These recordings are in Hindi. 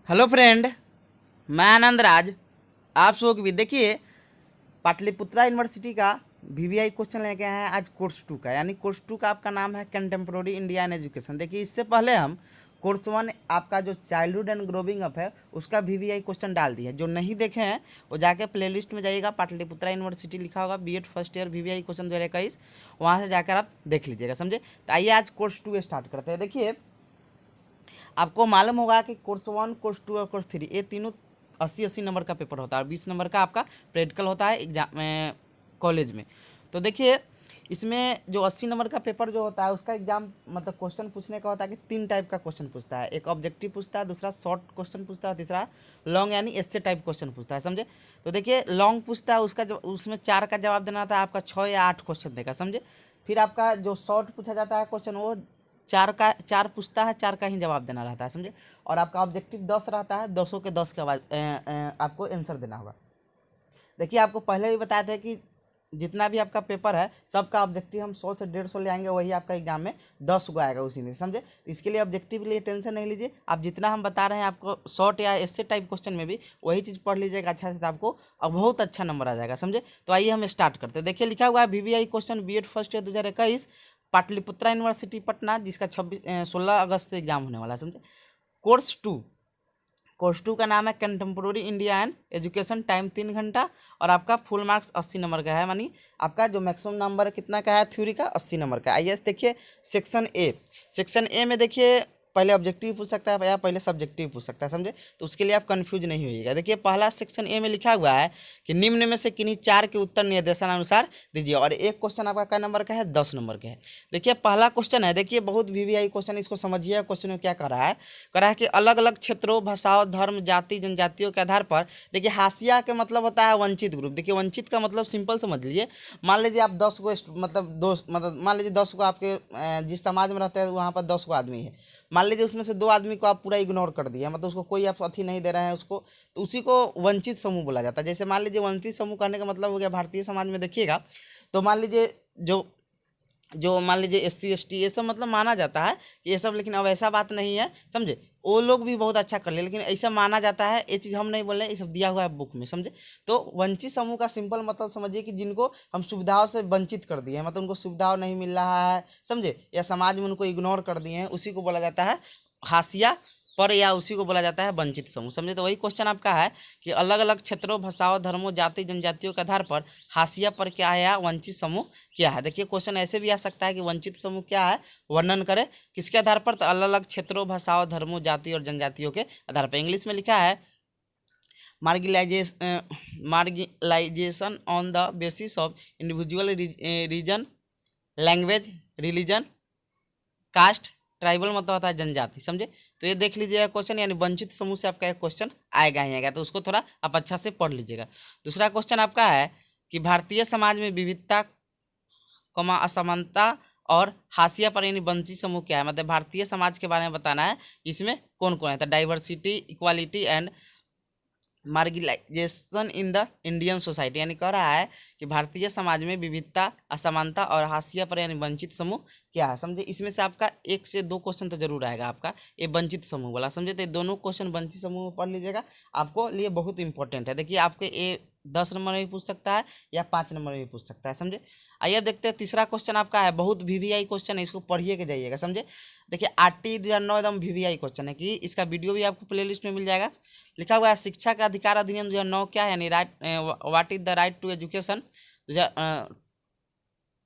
हेलो फ्रेंड, मैं आनंद राज। आप लोग भी देखिए, पाटलिपुत्रा यूनिवर्सिटी का वीवीआई क्वेश्चन लेके आए हैं आज कोर्स टू का। यानी कोर्स टू का आपका नाम है कंटेम्प्रोरी इंडिया एंड एजुकेशन। देखिए, इससे पहले हम कोर्स वन आपका जो चाइल्डहुड एंड ग्रोविंग अप है उसका वीवीआई क्वेश्चन डाल दिए हैं। जो नहीं देखे हैं वो जाके प्लेलिस्ट में जाइएगा, पाटलिपुत्रा यूनिवर्सिटी लिखा होगा BEd first year VVI question 2021, वहाँ से जाकर आप देख लीजिएगा, समझे। तो आइए आज कोर्स टू स्टार्ट करते हैं। देखिए, आपको मालूम होगा कि कोर्स वन, कोर्स टू और कोर्स थ्री ये तीनों 80-80 नंबर का पेपर होता है और 20 नंबर का आपका प्रैक्टिकल होता है एग्जाम में, कॉलेज में। तो देखिए, इसमें जो 80 नंबर का पेपर जो होता है उसका एग्जाम मतलब क्वेश्चन पूछने का होता है कि 3 टाइप का क्वेश्चन पूछता है। एक ऑब्जेक्टिव पूछता है, दूसरा शॉर्ट क्वेश्चन पूछता है, तीसरा लॉन्ग यानी एस्से टाइप क्वेश्चन पूछता है, समझे। तो देखिए, लॉन्ग पूछता है उसका जो उसमें 4 का जवाब देना था, आपका 6 या 8 क्वेश्चन देगा, समझे। फिर आपका जो शॉर्ट पूछा जाता है क्वेश्चन वो 4 पूछता है, 4 का ही जवाब देना रहता है, समझे। और आपका ऑब्जेक्टिव 10 रहता है, 200 के 10 के आवाज आपको आंसर देना होगा। देखिए, आपको पहले भी बताया था कि जितना भी आपका पेपर है सबका ऑब्जेक्टिव हम 100 से 150 ले आएंगे, वही आपका एग्जाम में 10 को आएगा उसी में, समझे। इसके लिए ऑब्जेक्टिव के लिए टेंशन नहीं लीजिए, आप जितना हम बता रहे हैं आपको शॉर्ट या ऐसे टाइप क्वेश्चन में भी वही चीज़ पढ़ लीजिएगा अच्छा से, तो आपको अब बहुत अच्छा नंबर आ जाएगा, समझे। तो आइए हम स्टार्ट करते हैं। देखिए, लिखा हुआ है VVI question BEd first year 2021 Pataliputra university Patna, जिसका 16 अगस्त से एग्जाम होने वाला है, समझे। कोर्स टू, कोर्स टू का नाम है contemporary India and education, time 3 घंटा और आपका फुल मार्क्स 80 नंबर का है। मानी आपका जो मैक्सिमम नंबर कितना का है थ्योरी का, 80 नंबर का। आइए देखिए सेक्शन ए। सेक्शन ए में देखिए पहले ऑब्जेक्टिव पूछ सकता है या पहले सब्जेक्टिव पूछ सकता है, समझे। तो उसके लिए आप कंफ्यूज नहीं होइएगा। देखिए, पहला सेक्शन ए में लिखा हुआ है कि निम्न में से किन्हीं 4 के उत्तर निर्देशानुसार दीजिए। और एक क्वेश्चन आपका क्या नंबर का है, 10 नंबर का है। देखिए, पहला क्वेश्चन है, देखिए बहुत वीवीआई क्वेश्चन, इसको समझिए। क्वेश्चन में क्या कर रहा है कि अलग अलग क्षेत्रों, भाषाओं, धर्म, जाति, जनजातियों के आधार पर, देखिए हाशिया के मतलब होता है वंचित ग्रुप। देखिए, वंचित का मतलब सिंपल समझ लीजिए। मान लीजिए आप 10 को मतलब मान लीजिए 10 को आपके जिस समाज में रहते हैं वहाँ पर 10 को आदमी है। मान लीजिए उसमें से 2 आदमी को आप पूरा इग्नोर कर दिए, मतलब उसको कोई आप अथी नहीं दे रहे हैं उसको, तो उसी को वंचित समूह बोला जाता है। जैसे मान लीजिए वंचित समूह कहने का मतलब हो गया भारतीय समाज में, देखिएगा तो मान लीजिए जो जो मान लीजिए एससी एसटी ये सब मतलब माना जाता है कि ये सब, लेकिन अब ऐसा बात नहीं है, समझे। वो लोग भी बहुत अच्छा कर ले, लेकिन ऐसा माना जाता है, ये चीज़ हम नहीं बोल रहे, ये सब दिया हुआ है बुक में, समझे। तो वंचित समूह का सिंपल मतलब समझिए कि जिनको हम सुविधाओं से वंचित कर दिए हैं, मतलब उनको सुविधाओं नहीं मिल रहा है, समझे, या समाज में उनको इग्नोर कर दिए हैं, उसी को बोला जाता है हाशिया पर, या उसी को बोला जाता है वंचित समूह, समझे। तो वही क्वेश्चन आपका है कि अलग अलग क्षेत्रों, भाषाओं, धर्मों, जाति, जनजातियों के आधार पर हाशिया पर क्या है या वंचित समूह क्या है। देखिए, क्वेश्चन ऐसे भी आ सकता है कि वंचित समूह क्या है, वर्णन करें किसके आधार पर, तो अलग अलग क्षेत्रों, भाषाओं, धर्मों, जाति और जनजातियों के आधार पर। इंग्लिश में लिखा है marginalisation on the basis of individual region, language, religion, caste, tribal मतलब होता है जनजाति, समझे। तो ये देख लीजिएगा क्वेश्चन, यानी वंचित समूह से आपका एक क्वेश्चन आएगा ही आएगा, तो उसको थोड़ा आप अच्छा से पढ़ लीजिएगा। दूसरा क्वेश्चन आपका है कि भारतीय समाज में विविधता, असमानता और हाशिया पर यानी वंचित समूह क्या है, मतलब भारतीय समाज के बारे में बताना है, इसमें कौन कौन है। तो diversity, equality and marginalisation in the Indian society, यानी कह रहा है कि भारतीय समाज में विविधता, असमानता और हाशिया पर यानी वंचित समूह क्या है, समझे। इसमें से आपका 1 से 2 क्वेश्चन तो जरूर आएगा आपका ये वंचित समूह वाला, समझे। तो ये दोनों क्वेश्चन वंचित समूह में पढ़ लीजिएगा, आपको लिए बहुत इंपॉर्टेंट है। देखिए, आपके ये 10 नंबर में भी पूछ सकता है या 5 नंबर में भी पूछ सकता है, समझे। आइए अब देखते हैं तीसरा क्वेश्चन आपका है, बहुत वीवीआई क्वेश्चन है, इसको पढ़िए के जाइएगा, समझे। देखिए, आरटी 2009 एकदम वीवीआई क्वेश्चन है कि इसका वीडियो भी आपको प्लेलिस्ट में मिल जाएगा। लिखा हुआ है शिक्षा का अधिकार अधिनियम 2009 क्या है, यानी right, what is the right to education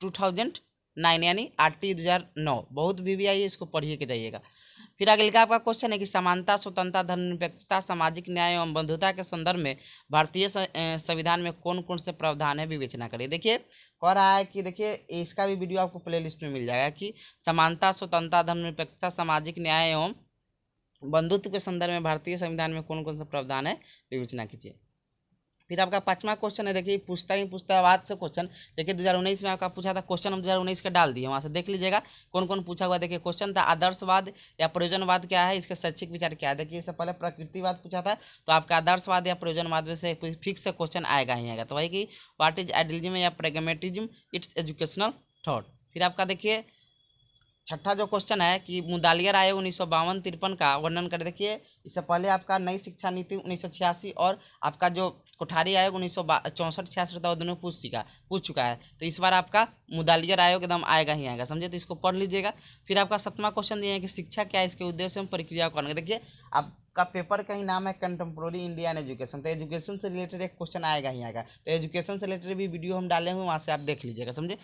2009, यानी आरटी 2009, बहुत वीवीआई है, इसको पढ़िए के जाइएगा। फिर आगे लिखा आपका क्वेश्चन है कि समानता, स्वतंत्रता, धर्मनिरपेक्षता, सामाजिक न्याय एवं बंधुता के संदर्भ में भारतीय संविधान में कौन कौन से प्रावधान है, विवेचना करिए। देखिए, कह रहा है कि देखिए इसका भी वीडियो आपको प्लेलिस्ट में मिल जाएगा कि समानता, स्वतंत्रता, धर्मनिरपेक्षता, सामाजिक न्याय एवं बंधुत्व के संदर्भ में भारतीय संविधान में कौन कौन सा प्रावधान है, विवेचना कीजिए। फिर आपका 5वां क्वेश्चन है, देखिए पूछता है बाद से क्वेश्चन। देखिए 2019 में आपका पूछा था क्वेश्चन, हम 2019 का डाल दिए, वहाँ से देख लीजिएगा कौन कौन पूछा हुआ। देखिए, क्वेश्चन था आदर्शवाद या प्रयोजनवाद क्या है, इसके शैक्षिक विचार क्या है। देखिए, इससे पहले प्रकृतिवाद पूछा था, तो आपका आदर्शवाद या प्रयोजनवाद में से फिक्स से क्वेश्चन आएगा ही आएगा। तो वही कि व्हाट इज आइडियलिज्म या प्रेगमेटिज्म, इट्स एजुकेशनल थॉट। फिर आपका देखिए छठा जो क्वेश्चन है कि मुदालियर आयोग 1952-53 का वर्णन कर। देखिए इससे पहले आपका नई शिक्षा नीति 1986 और आपका जो कोठारी आयोग 1964-66 था वो दोनों पूछ चुका है। तो इस बार आपका मुदालियर आयोग एकदम आएगा ही आएगा, समझे। तो इसको पढ़ लीजिएगा। फिर आपका 7वां क्वेश्चन दिए है कि शिक्षा क्या है, इसके उद्देश्य एवं प्रक्रिया कौन। देखिए आपका पेपर का ही नाम है कंटेम्प्रोरी इंडियन एजुकेशन, तो एजुकेशन से रिलेटेड एक क्वेश्चन आएगा ही आएगा। तो एजुकेशन से रिलेटेड भी वीडियो हम डाले हुए, वहाँ से आप देख लीजिएगा, समझे।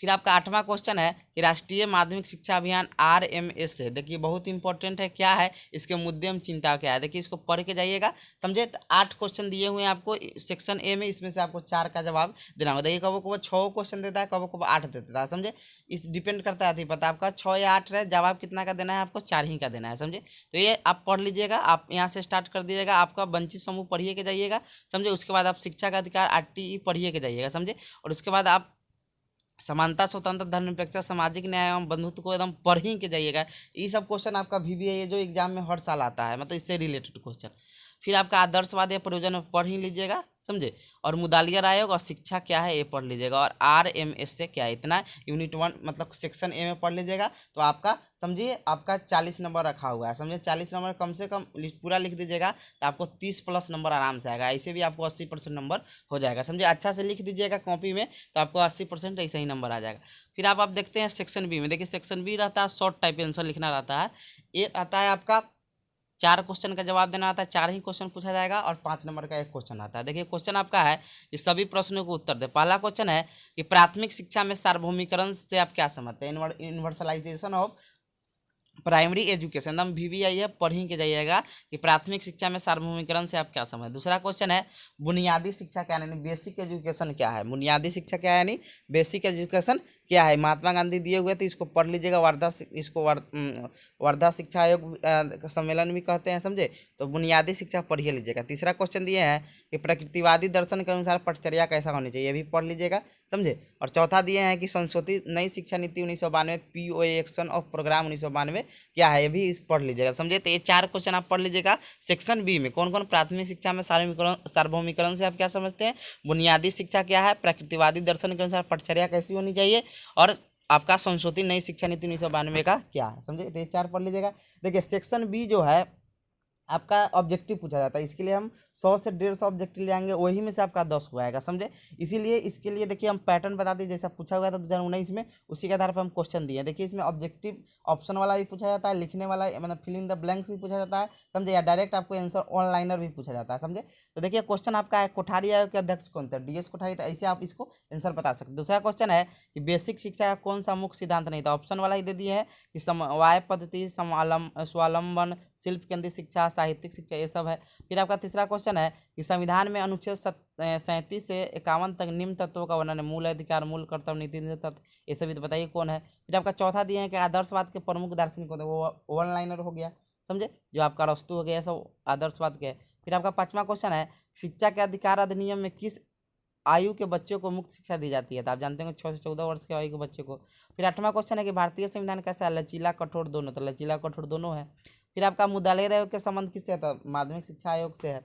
फिर आपका 8वां क्वेश्चन है कि राष्ट्रीय माध्यमिक शिक्षा अभियान RMS है। देखिए बहुत इंपॉर्टेंट है, क्या है इसके मुद्दे एवं चिंता क्या है, देखिए इसको पढ़ के जाइएगा, समझे। तो 8 क्वेश्चन दिए हुए हैं आपको सेक्शन ए में, इसमें से आपको 4 का जवाब देना होगा। देखिए कबो कबो 6 क्वेश्चन देता है, कबो कबो 8 देता है, समझे। इस डिपेंड करता है, पता आपका 6 या 8 है, जवाब कितना का देना है आपको, 4 ही का देना है, समझे। तो ये आप पढ़ लीजिएगा, आप यहाँ से स्टार्ट कर दीजिएगा। आपका वंचित समूह पढ़िए के जाइएगा, समझे। उसके बाद आप शिक्षा का अधिकार RTE पढ़िए के जाइएगा, समझे। और उसके बाद आप समानता, स्वतंत्र, धर्मनिरपेक्षता, सामाजिक न्याय एवं बंधुत्व को एकदम पढ़ ही के जाइएगा। ये सब क्वेश्चन आपका VVI जो एग्जाम में हर साल आता है, मतलब इससे रिलेटेड क्वेश्चन। फिर आपका आदर्शवाद या प्रयोजन पढ़ ही लीजिएगा, समझे। और मुदालियर आयोग और शिक्षा क्या है ये पढ़ लीजिएगा। और RMS से क्या है, इतना यूनिट 1 मतलब सेक्शन ए में पढ़ लीजिएगा। तो आपका समझिए आपका 40 नंबर रखा हुआ है, समझिए। 40 नंबर कम से कम पूरा लिख दीजिएगा तो आपको 30+ नंबर आराम से आएगा। ऐसे भी आपको 80% नंबर हो जाएगा, समझिए। अच्छा से लिख दीजिएगा कॉपी में, तो आपको 80% ऐसे ही नंबर आ जाएगा। फिर आप देखते हैं सेक्शन बी में। देखिए सेक्शन बी रहता है शॉर्ट टाइप आंसर लिखना रहता है। ये आता है आपका 4 क्वेश्चन का जवाब देना आता है, 4 ही क्वेश्चन पूछा जाएगा और 5 नंबर का एक क्वेश्चन आता है। देखिए क्वेश्चन आपका है कि सभी प्रश्नों को उत्तर दे। पहला क्वेश्चन है कि प्राथमिक शिक्षा में सार्वभौमिकरण से आप क्या समझते हैं, यूनिवर्सलाइजेशन ऑफ प्राइमरी एजुकेशन, एकदम VVI है, पढ़ ही के जाइएगा कि प्राथमिक शिक्षा में सार्वभौमिकरण से आप क्या समझ। दूसरा क्वेश्चन है बुनियादी शिक्षा क्या यानी बेसिक एजुकेशन क्या है, बुनियादी शिक्षा क्या है यानी बेसिक एजुकेशन क्या है। महात्मा गांधी दिए हुए थे, इसको पढ़ लीजिएगा। वर्धा शिक्षा आयोग सम्मेलन भी कहते हैं, समझे। तो बुनियादी शिक्षा पढ़िए लीजिएगा। तीसरा क्वेश्चन दिए है कि प्रकृतिवादी दर्शन के अनुसार पटचर्या कैसा होनी चाहिए, ये भी पढ़ लीजिएगा, समझे। और चौथा दिए हैं कि संशोधित नई शिक्षा नीति 1992 POA एक्शन ऑफ प्रोग्राम 1992 क्या है, ये भी पढ़ लीजिएगा, समझे। तो ये 4 क्वेश्चन आप पढ़ लीजिएगा। सेक्शन बी में कौन कौन, प्राथमिक शिक्षा में सार्वभौमिकरण से आप क्या समझते हैं, बुनियादी शिक्षा क्या है, प्रकृतिवादी दर्शन के अनुसार पटचर्या कैसी होनी चाहिए, और आपका संशोधित नई शिक्षा नीति 1992 का क्या है, समझे। तो ये 4 पढ़ लीजिएगा। देखिए सेक्शन बी जो है आपका ऑब्जेक्टिव पूछा जाता है, इसके लिए हम 100 से 150 ऑब्जेक्टिव ले आएंगे, वही में से आपका 10 को आएगा, समझे। इसीलिए इसके लिए देखिए हम पैटर्न बता दिए, जैसा पूछा हुआ था 2019 में, उसी के आधार पर हम क्वेश्चन दिए। देखिए इसमें ऑब्जेक्टिव ऑप्शन वाला भी पूछा जाता है, लिखने वाला मतलब फिल इन द ब्लैंक्स भी पूछा जाता है, समझे, या डायरेक्ट आपको आंसर ऑनलाइनर भी पूछा जाता है, समझे। तो देखिए क्वेश्चन आपका है कोठारी आयोग के अध्यक्ष कौन थे, DS कोठारी, तो ऐसे आप इसको आंसर बता सकते हैं। दूसरा क्वेश्चन है कि बेसिक शिक्षा का कौन सा मुख्य सिद्धांत नहीं था, ऑप्शन वाला ही दे दिए है कि समवाय पद्धति, स्वावलंबन, शिल्प केंद्रित शिक्षा, साहित्यिक शिक्षा, ये सब है। फिर आपका तीसरा क्वेश्चन है कि संविधान में अनुच्छेद 37 से 51 तक निम्न तत्वों का वर्णन है, मूल अधिकार, मूल कर्तव्य, नीति तत्व, ये सभी तो बताइए कौन है। फिर आपका चौथा दिए हैं कि आदर्शवाद के प्रमुख दार्शनिक होते हैं, वो वन लाइनर हो गया, समझे, जो आपका अरस्तू हो गया, सब आदर्शवाद के। फिर आपका 5वां क्वेश्चन है शिक्षा के अधिकार अधिनियम में किस आयु के बच्चों को मुक्त शिक्षा दी जाती है, तो आप जानते हैं 6 से 14 वर्ष के आयु के बच्चे को। फिर 8वां क्वेश्चन है कि भारतीय संविधान कैसा है, लचीला कठोर दोनों, तो लचीला कठोर दोनों है। फिर आपका मुदालियर आयोग के संबंध किससे है, तो माध्यमिक शिक्षा आयोग से है।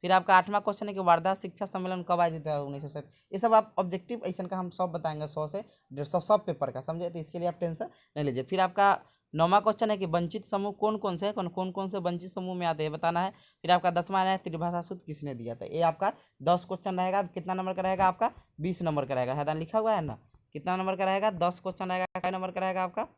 फिर आपका 8वां क्वेश्चन है कि वर्धा शिक्षा सम्मेलन कब आयोजित है, 1907। ये सब आप ऑब्जेक्टिव ऐसा का हम सब बताएंगे, 100 से 150 सब पेपर का, समझे। तो इसके लिए आप टेंशन नहीं लीजिए। फिर आपका 9वां क्वेश्चन है कि वंचित समूह कौन कौन से हैं, कौन कौन से वंचित समूह में आते हैं बताना है। फिर आपका 10वां है त्रिभाषा सूत्र किसने दिया था। ये आपका 10 क्वेश्चन रहेगा। कितना नंबर का रहेगा आपका, 20 नंबर का रहेगा, है लिखा हुआ है ना। कितना नंबर का रहेगा, 10 क्वेश्चन रहेगा, कितना नंबर का रहेगा आपका,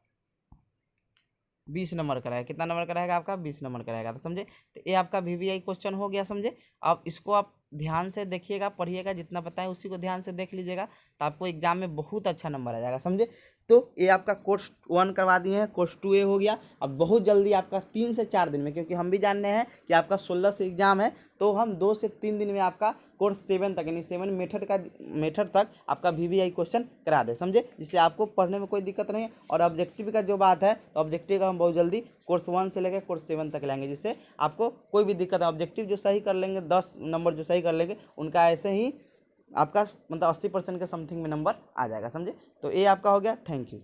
20 नंबर का रहेगा। कितना नंबर का रहेगा आपका, 20 नंबर का रहेगा, तो समझे। तो ये आपका VVI क्वेश्चन हो गया, समझे। अब इसको आप ध्यान से देखिएगा, पढ़िएगा, जितना बताएं उसी को ध्यान से देख लीजिएगा, तो आपको एग्जाम में बहुत अच्छा नंबर आ जाएगा, समझे। तो ये आपका कोर्स 1 करवा दिए हैं, कोर्स 2A हो गया। अब बहुत जल्दी आपका 3 से 4 दिन में, क्योंकि हम भी जान रहे हैं कि आपका 16 से एग्जाम है, तो हम 2 से 3 दिन में आपका कोर्स 7 तक यानी 7 मेथड तक आपका VVI क्वेश्चन करा दे, समझे, जिससे आपको पढ़ने में कोई दिक्कत नहीं है। और ऑब्जेक्टिव का जो बात है, तो ऑब्जेक्टिव का हम बहुत जल्दी कोर्स 1 से लेकर कोर्स 7 तक लाएंगे, जिससे आपको कोई भी दिक्कत है। ऑब्जेक्टिव जो सही कर लेंगे, 10 नंबर जो सही कर लेंगे, उनका ऐसे ही आपका मतलब 80% के समथिंग में नंबर आ जाएगा, समझे। तो ये आपका हो गया। Thank you.